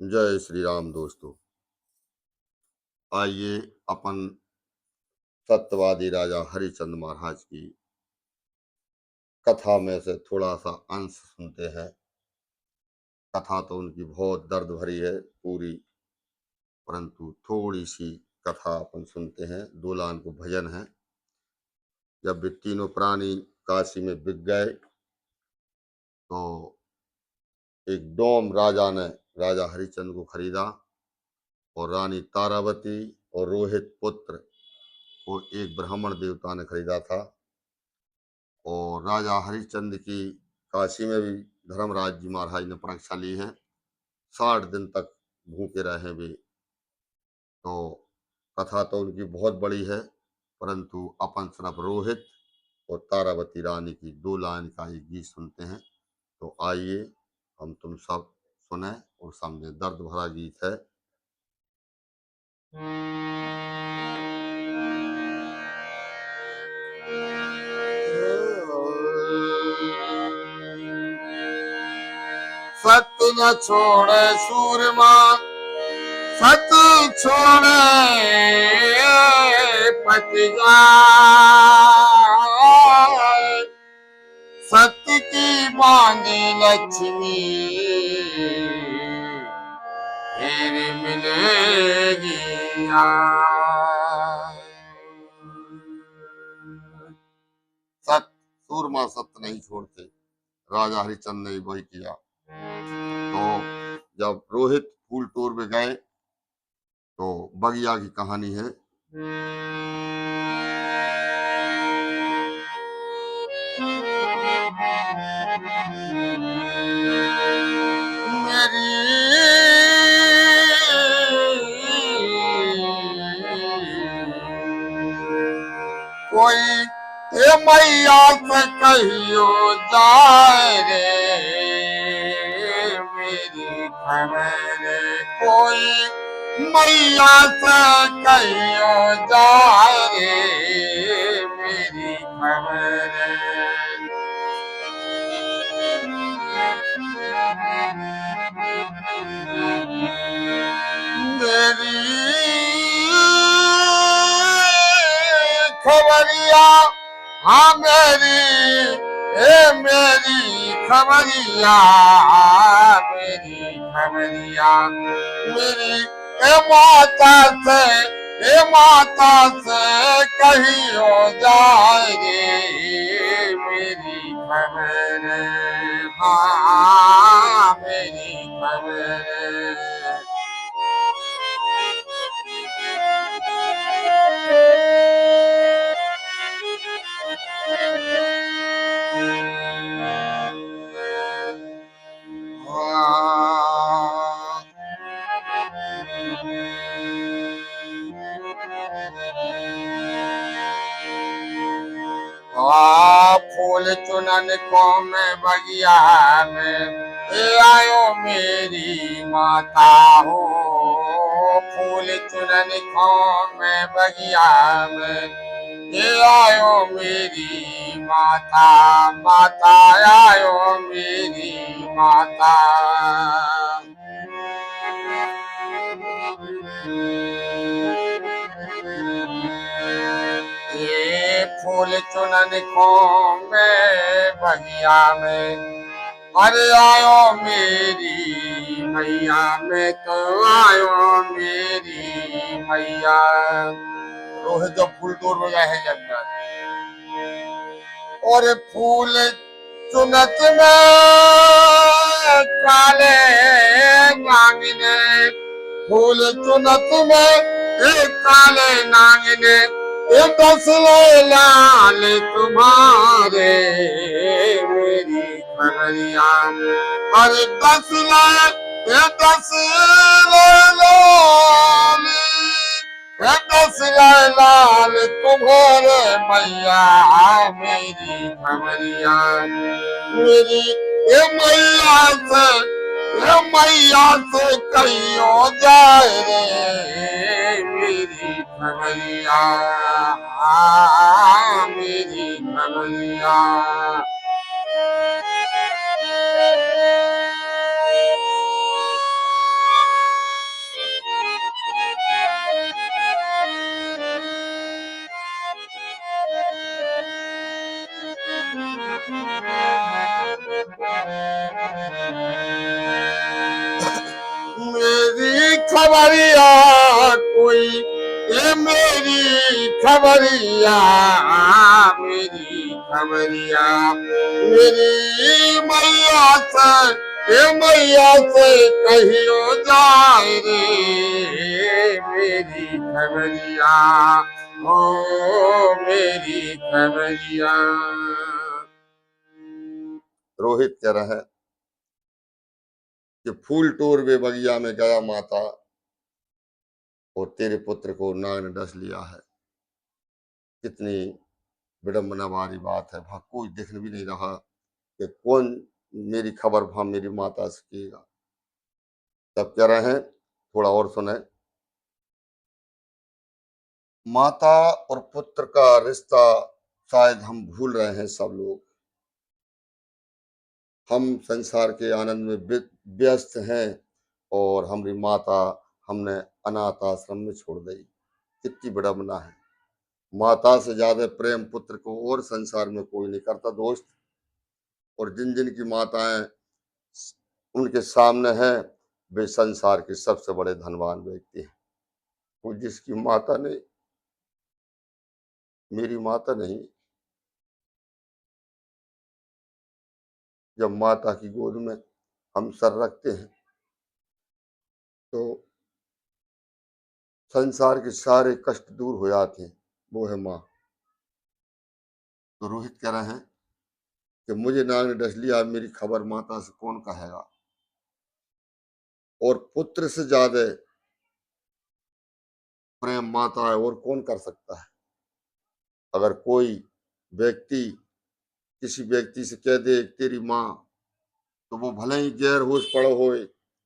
जय श्री राम दोस्तों। आइए अपन सत्यवादी राजा हरिश्चंद्र महाराज की कथा में से थोड़ा सा अंश सुनते हैं। कथा तो उनकी बहुत दर्द भरी है पूरी, परंतु थोड़ी सी कथा अपन सुनते हैं। दोलान को भजन है। जब वे तीनों प्राणी काशी में बिक गए तो एक डोम राजा ने राजा हरिश्चंद्र को खरीदा और रानी तारावती और रोहित पुत्र को एक ब्राह्मण देवता ने खरीदा था। और राजा हरिश्चंद्र की काशी में भी धर्मराज जी महाराज ने परीक्षा ली है। 60 दिन तक भूखे रहे वे। तो कथा तो उनकी बहुत बड़ी है, परंतु अपन सिर्फ रोहित और तारावती रानी की 2 लाइन का एक गीत सुनते हैं। तो आइए हम तुम सब सुने और समझे। दर्द भरा गीत है। सत्य न छोड़े सूरमा, सत्य छोड़े पति जाए, सत्य की बांधी लक्ष्मी फिर मिलेगी। सत्य सूरमा सत्य नहीं छोड़ते। राजा हरिश्चंद्र ने वही किया। तो जब रोहित फूल टूर में गए तो बगिया की कहानी है। मेरी कोई मैया से कहियो जाए रे, मेरी खबर कोई मैया से कहियो जाए रे, मेरी खबर। मेरी खबरिया, हाँ मेरी खबरिया, मेरी खबरिया, मेरी माता से कहियो जाए रे, मेरी खबर। हाँ मेरी खबर। फूल चुनन को मैं बगिया में आयो मेरी माता हो, फूल चुनन को मैं बगिया में आयो मेरी माता, माता आयो मेरी माता। फूल चुनन को मैं बगिया में, अरे आयो मेरी मैया, मैं तो आयो मेरी मैया। रोहित जब फूल तोड़ में गए हैं जंगल, और फूल चुनत में काले नागिने, फूल चुनत में एक काले नागिने, दस लाल तुम्हारे, मेरी खबरिया, अरे 10 लाल तुम्हारे मैया, मेरी खबरिया, मेरी मैया से कहियो जाए रे, मेरी खबरिया, मेरी खबरिया। मेरी खबरिया कोई, ये मेरी खबरिया, मेरी खबरिया, मेरी मैया से, ये मैया से कहियो जाए रे, मेरी खबरिया, ओ मेरी खबरिया। रोहित कह रहा है कि फूल टोर वे बगिया में गया माता, और तेरे पुत्र को नाग ने डस लिया है। कितनी विडम्बना वाली बात है, वहां कोई देख भी नहीं रहा कि कौन मेरी खबर वहां मेरी माता से किएगा। तब कह रहे हैं, थोड़ा और सुने। माता और पुत्र का रिश्ता शायद हम भूल रहे हैं सब लोग। हम संसार के आनंद में व्यस्त हैं, और हमारी माता हमने अनाथ आश्रम में छोड़ दी। कितनी विडम्बना है। माता से ज्यादा प्रेम पुत्र को और संसार में कोई नहीं करता दोस्त। और जिन जिन की माताएं उनके सामने हैं, वे संसार के सबसे बड़े धनवान व्यक्ति हैं। वो जिसकी माता नहीं, मेरी माता नहीं, जब माता की गोद में हम सर रखते हैं तो संसार के सारे कष्ट दूर हो जाते हैं। वो है माँ। तो रोहित कह रहे हैं कि मुझे नाग ने डस लिया, मेरी खबर माता से कौन कहेगा। और पुत्र से ज्यादा प्रेम माता है और कौन कर सकता है। अगर कोई व्यक्ति किसी व्यक्ति से कह दे तेरी माँ, तो वो भले ही गैर होश पड़ो होए,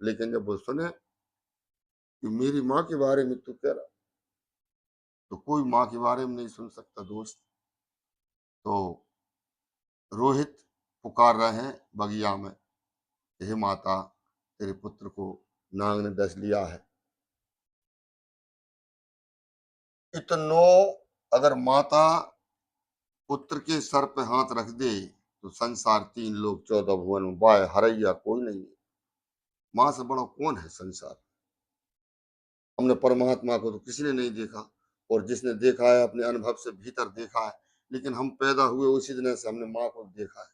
लेकिन जब वो सुने कि मेरी माँ के बारे में तू कह रहा, तो कोई माँ के बारे में नहीं सुन सकता दोस्त। तो रोहित पुकार रहे हैं बगिया में, हे माता, तेरे पुत्र को नाग ने डस लिया है। इतनो अगर माता पुत्र के सर पे हाथ रख दे तो संसार तीन लोग 14 भुवन में बाय हरैया कोई नहीं है। माँ से बड़ा कौन है संसार। हमने परमात्मा को तो किसी ने नहीं देखा, और जिसने देखा है अपने अनुभव से भीतर देखा है। लेकिन हम पैदा हुए उसी दिन से हमने माँ को देखा है।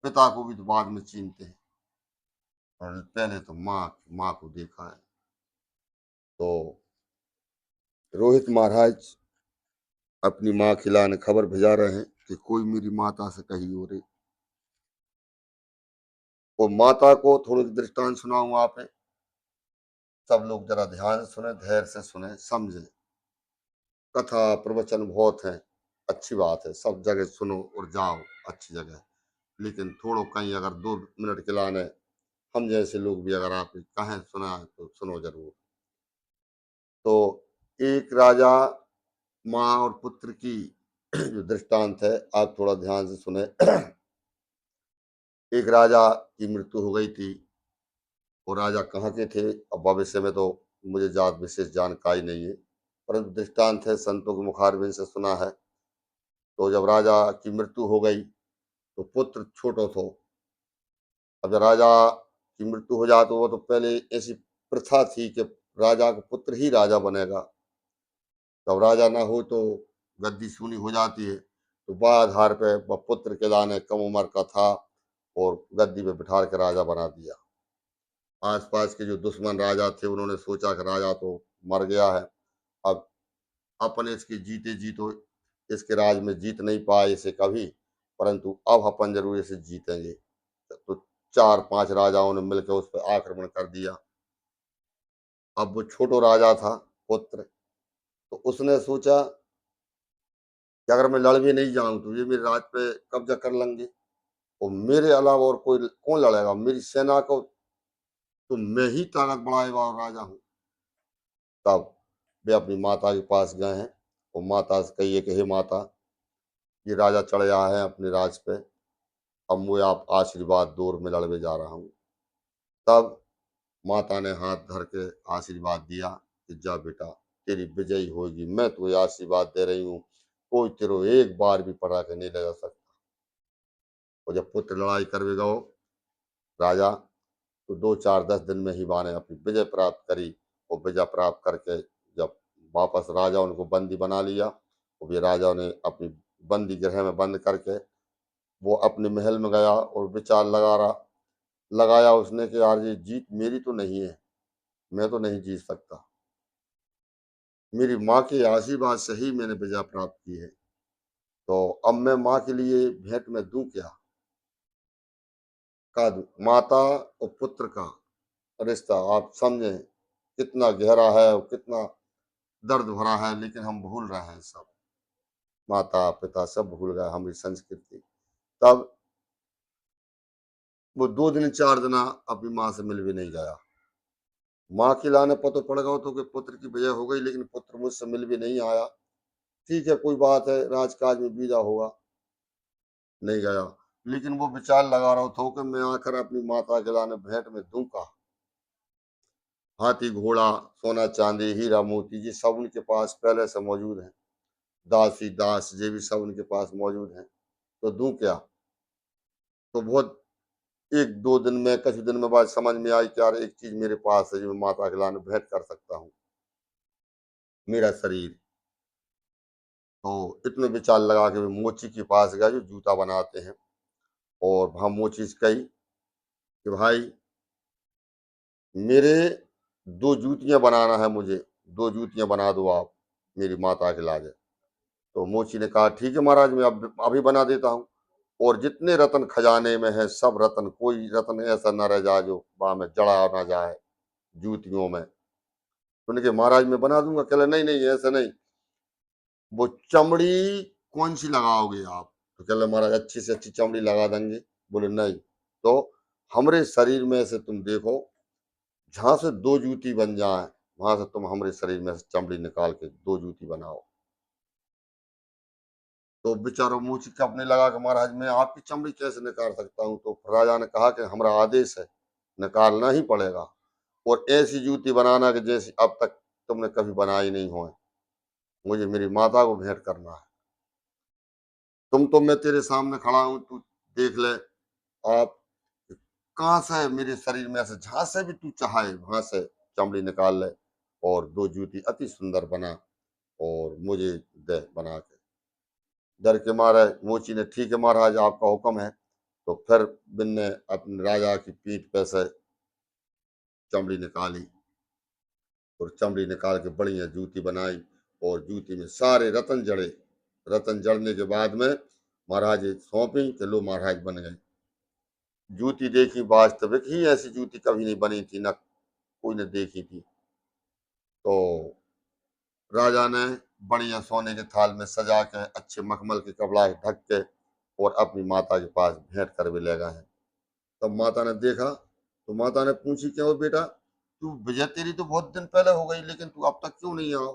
पिता को भी तो बाद में चीनते हैं, और पहले तो माँ को देखा है। तो रोहित महाराज अपनी माँ खिलाने खबर भिजा रहे हैं कि कोई मेरी माता से कही हो रही। और माता को थोड़ी दृष्टांत सुनाऊंगा आप, सब लोग जरा ध्यान से सुने, धैर्य से सुने, समझे। कथा प्रवचन बहुत है, अच्छी बात है, सब जगह सुनो और जाओ, अच्छी जगह। लेकिन थोड़ो कहीं अगर 2 मिनट के लाने हम जैसे लोग भी अगर आप कहें सुना है तो सुनो जरूर। तो एक राजा, माँ और पुत्र की जो दृष्टांत है, आप थोड़ा ध्यान से सुने। एक राजा की मृत्यु हो गई थी। वो राजा कहाँ के थे, अब भविष्य में तो मुझे ज्यादा विशेष जानकारी नहीं है, परंतु दृष्टांत है, संतों के मुखारबिन से सुना है। तो जब राजा की मृत्यु हो गई तो पुत्र छोटो थो। अब जब राजा की मृत्यु हो जाए तो वो तो पहले ऐसी प्रथा थी कि राजा का पुत्र ही राजा बनेगा। तब राजा ना हो तो गद्दी सूनी हो जाती है। तो बाधार पे पुत्र के लाने कम उम्र का था, और गद्दी पे बिठा के राजा बना दिया। आसपास के जो दुश्मन राजा थे उन्होंने सोचा कि राजा तो मर गया है, अब अपन इसकी जीते जी तो इसके राज में जीत नहीं पाए इसे कभी, परंतु अब अपन जरूर इसे जीतेंगे। तो 4-5 राजाओं ने मिलकर उस पर आक्रमण कर दिया। अब वो छोटो राजा था पुत्र, तो उसने सोचा कि अगर मैं लड़ भी नहीं जाऊं तो ये मेरे राज पे कब्जा कर लेंगे, और मेरे अलावा और कोई कौन लड़ेगा, मेरी सेना को तो मैं ही ताकत बढ़ाए हुआ राजा हूँ। तब वे अपनी माता के पास गए हैं, और माता से कहिए कि हे माता, ये राजा चढ़ आया है अपने राज पे, अब मैं आप आशीर्वाद दौर में लड़वे जा रहा हूँ। तब माता ने हाथ धर के आशीर्वाद दिया कि जा बेटा, तेरी विजयी होगी, मैं तुझे आशीर्वाद दे रही हूँ, कोई तेरो एक बार भी पड़ा के नहीं लगा सकता। और जब पुत्र लड़ाई करवे गो राजा। तो 2-4-10 दिन में ही माँ ने अपनी विजय प्राप्त करी, और विजय प्राप्त करके जब वापस राजा उनको बंदी बना लिया, तो भी राजा ने अपनी बंदी गृह में बंद करके वो अपने महल में गया और विचार लगाया उसने कि यार ये जीत मेरी तो नहीं है, मैं तो नहीं जीत सकता, मेरी माँ के आशीर्वाद से ही मैंने विजय प्राप्त की है, तो अब मैं माँ के लिए भेंट में दूं क्या, का दूं? माता और पुत्र का रिश्ता आप समझें कितना गहरा है और कितना दर्द भरा है, लेकिन हम भूल रहे हैं सब, माता पिता सब भूल गए हमारी संस्कृति। तब वो 2 दिन 4 दिन अपनी माँ से मिल भी नहीं गया। माँ की लाने पर तो पड़ गया तो कि पुत्र की विजय हो गई, लेकिन पुत्र मुझसे मिल भी नहीं आया। ठीक है, कोई बात है, राजकाज में बीजा होगा, नहीं गया। लेकिन वो विचार लगा रहा था कि मैं आकर अपनी माता के लाने भेंट में दूं का। हाथी घोड़ा सोना चांदी हीरा मोती ये सब उनके पास पहले से मौजूद है, दासी दास ये भी सब उनके पास मौजूद है, तो दूं क्या। तो बहुत 1-2 दिन में कुछ दिन में बाद समझ में आई कि यार एक चीज मेरे पास है जो मैं माता के लाने भेंट कर सकता हूँ, मेरा शरीर। तो इतने विचार लगा के मैं मोची के पास गया जो जूता बनाते हैं, और वहां मोची से कही कि भाई मेरे 2 जूतियां बनाना है मुझे, 2 जूतियां बना दो आप मेरी माता के लागे। तो मोची ने कहा ठीक है महाराज, मैं अब अभी बना देता हूँ, और जितने रत्न खजाने में है सब रत्न, कोई रत्न ऐसा न रह जाए जो वहां में जड़ा ना जाए जूतियों में। तो उन्होंने कहा महाराज मैं बना दूंगा। कहले नहीं नहीं ऐसा नहीं, वो चमड़ी कौन सी लगाओगे आप। तो कहले महाराज अच्छी से अच्छी चमड़ी लगा देंगे। बोले नहीं, तो हमरे शरीर में से तुम देखो, जहां से 2 जूती बन जाए वहां से तुम हमारे शरीर में से चमड़ी निकाल के 2 जूती बनाओ। तो बेचारा मुंह चिपकने लगा कि महाराज मैं आपकी चमड़ी कैसे निकाल सकता हूँ। तो राजा ने कहा कि हमारा आदेश है, निकालना ही पड़ेगा, और ऐसी जूती बनाना कि जैसी अब तक तुमने कभी बनाई नहीं हो, मुझे मेरी माता को भेंट करना है। तुम तो मैं तेरे सामने खड़ा हूं, तू देख ले आप कहाँ से मेरे शरीर में से जहां से भी तू चाहे वहां से चमड़ी निकाल ले, और 2 जूती अति सुंदर बना और मुझे दे बना के। डर के मारे मोची ने ठीक है महाराज आपका हुक्म है। तो फिर बिन ने अपने राजा की पीठ पे से चमड़ी निकाली, और चमड़ी निकाल के बढ़िया जूती बनाई, और जूती में सारे रतन जड़े। रतन जड़ने के बाद में महाराज सौंपी कि लो महाराज बन गए। जूती देखी, वास्तविक ही ऐसी जूती कभी नहीं बनी थी, न कोई ने देखी थी। तो राजा ने बढ़िया सोने के थाल में सजा के अच्छे मखमल के कपड़ा ढक के और अपनी माता के पास भेंट कर भी ले गए हैं। तब माता ने देखा, तो माता ने पूछी क्यों बेटा, तू विजय तेरी तो बहुत दिन पहले हो गई, लेकिन तू अब तक क्यों नहीं आओ।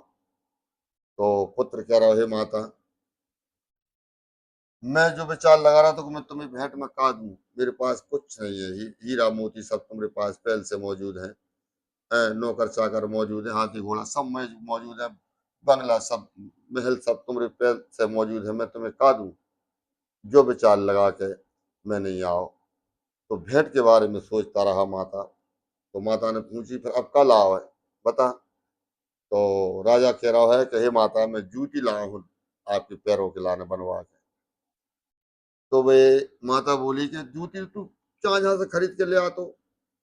तो पुत्र कह रहा है माता, मैं जो विचार लगा रहा था कि मैं तुम्हें भेंट में का दूं, मेरे पास कुछ नहीं है, हीरा मोती सब तुम्हारे पास पहले से मौजूद है, नौकर चाकर मौजूद है, हाथी घोड़ा सब में मौजूद है, बंगला सब महल सब तुम्हारे पहले से मौजूद है, मैं तुम्हें का दूं। जो विचार लगा के मैं नहीं आओ। तो भेंट के बारे में सोचता रहा माता। तो माता ने पूछी फिर अब कल आओ है, बता। तो राजा कह रहा है कि हे माता मैं जूती लाया हूँ आपके पैरों के लाने बनवा के। तो वे माता बोली कि जूती तू कहाँ जहाँ से खरीद के ले आ, तो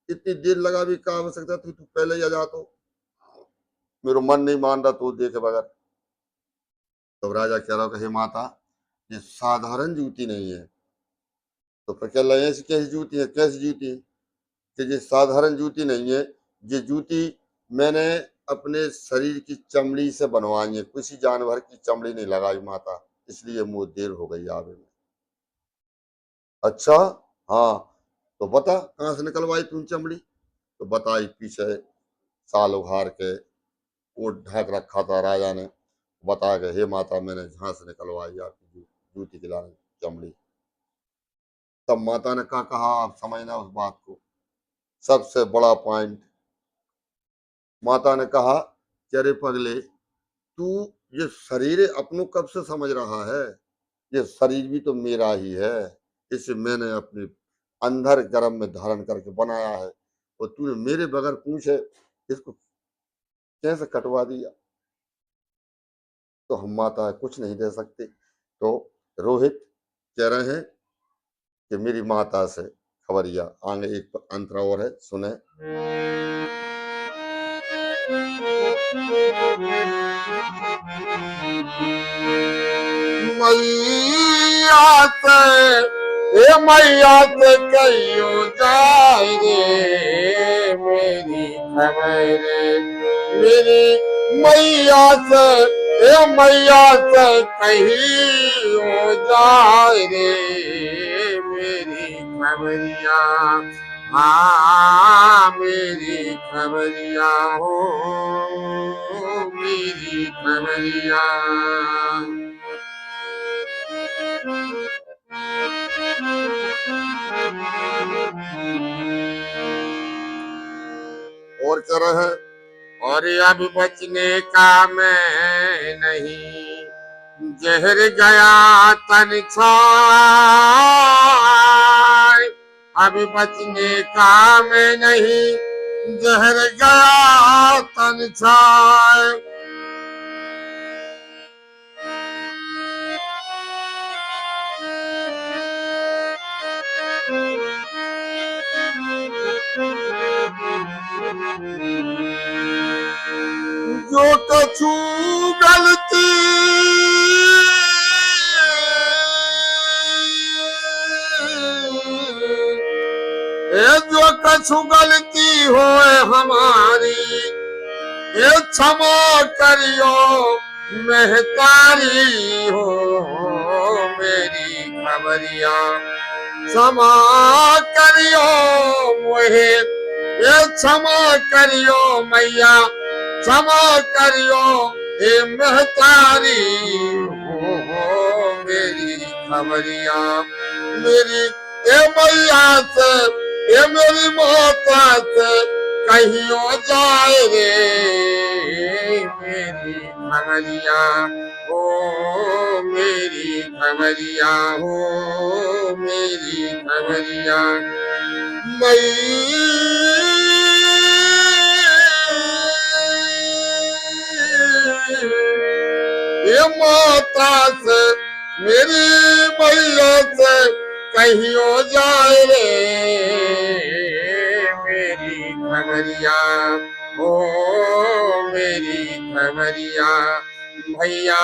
इतनी देर लगा भी क्या आवश्यकता थी, तू पहले ही आ जा, तो मेरा मन नहीं मान रहा तो देखे बगैर। तो राजा कह रहा हे माता ये साधारण जूती नहीं है। तो फिर कह रहे ऐसी कैसी जूती है, कैसी जूती है कि ये साधारण जूती नहीं है, ये जूती मैंने अपने शरीर की चमड़ी से बनवाई है, किसी जानवर की चमड़ी नहीं लगाई माता, इसलिए मुझे देर हो गई आवे में। अच्छा, हाँ, तो बता कहाँ से निकलवाई तूने चमड़ी। तो बताई पीछे साल उघार के ओट ढाक रखा था राजा ने, बता के हे माता मैंने जहाँ से निकलवाई आपकी जूती की लाने चमड़ी। तब माता ने कहा आप समझना उस बात को, सबसे बड़ा पॉइंट। माता ने कहा कि अरे पगले, तू ये शरीर अपनों कब से समझ रहा है, ये शरीर भी तो मेरा ही है, इसे मैंने अपने अंधर गर्भ में धारण करके बनाया है, और तूने मेरे बगैर पूछे इसको कैसे कटवा दिया। तो हम माता कुछ नहीं दे सकते। तो रोहित कह रहे हैं कि मेरी माता से खबरिया। आगे एक अंतरा और है, सुने। मैया से मैया से कहियो जाए रे मेरी खबर, मेरी मैया से मैया से कहियो जाए रे मेरी खबरिया। हाँ मेरी खबरिया हो, मेरी खबरिया। और क्या रहे, और अब बचने का मैं नहीं, जहर गया तन छाय। अब बचने का मैं नहीं, जहर गया तन छाय। जो कछु गलती जो कछु गलती हो हमारी, ये क्षमा करियो मेहतारी हो मेरी खबरिया। क्षमा करियो मोहे, ये क्षमा करियो मैया, क्षमा करियो हे मेहतारी हो मेरी खबरिया। मेरी ए मैया से, ये मेरी माता से कहियो जाए रे मेरी खबरिया हो, मेरी खबरिया हो, मेरी खबरिया। ये माता से मेरी मैया से कहियो जाए रे मेरी खबरिया हो, मेरी खबरिया भैया,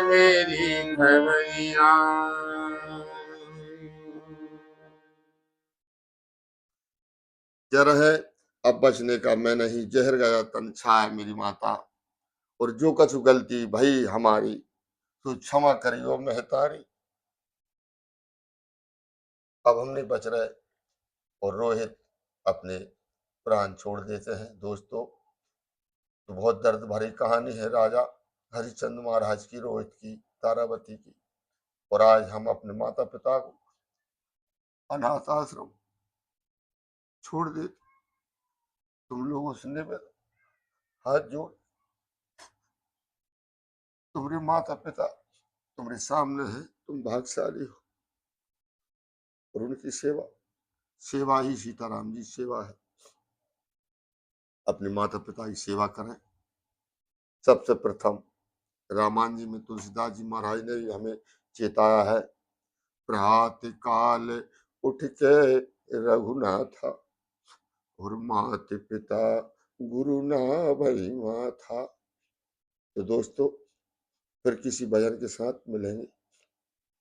मेरी खबरिया। जर है अब बचने का मैं नहीं, जहर गया तन छाय मेरी माता। और जो कछु गलती भई हमारी, तो क्षमा करियो मेहतारी। अब हम नहीं बच रहे, और रोहित अपने प्राण छोड़ देते हैं। दोस्तों, तो बहुत दर्द भरी कहानी है राजा हरिश्चंद्र महाराज की, रोहित की, तारावती की। और आज हम अपने माता पिता को अनाथ आश्रम छोड़ देते। तुम लोगों से निवेदन, हाथ जोड़, तुम्हारे माता पिता तुम्हारे सामने है, तुम भाग्यशाली हो। और उनकी सेवा, सेवा ही सीताराम जी सेवा है। अपने माता पिता की सेवा करें। सबसे प्रथम रामायण जी में तुलसीदास जी महाराज ने हमें चेताया है, प्रभात काल उठ के रघुनाथा, और मात पिता गुरु ना भई माथा। तो दोस्तों, फिर किसी भजन के साथ मिलेंगे,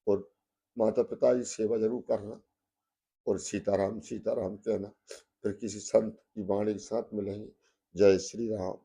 और माता पिता की सेवा जरूर करना, और सीताराम सीताराम कहना। फिर किसी संत की वाणी के साथ मिलेंगे। जय श्री राम।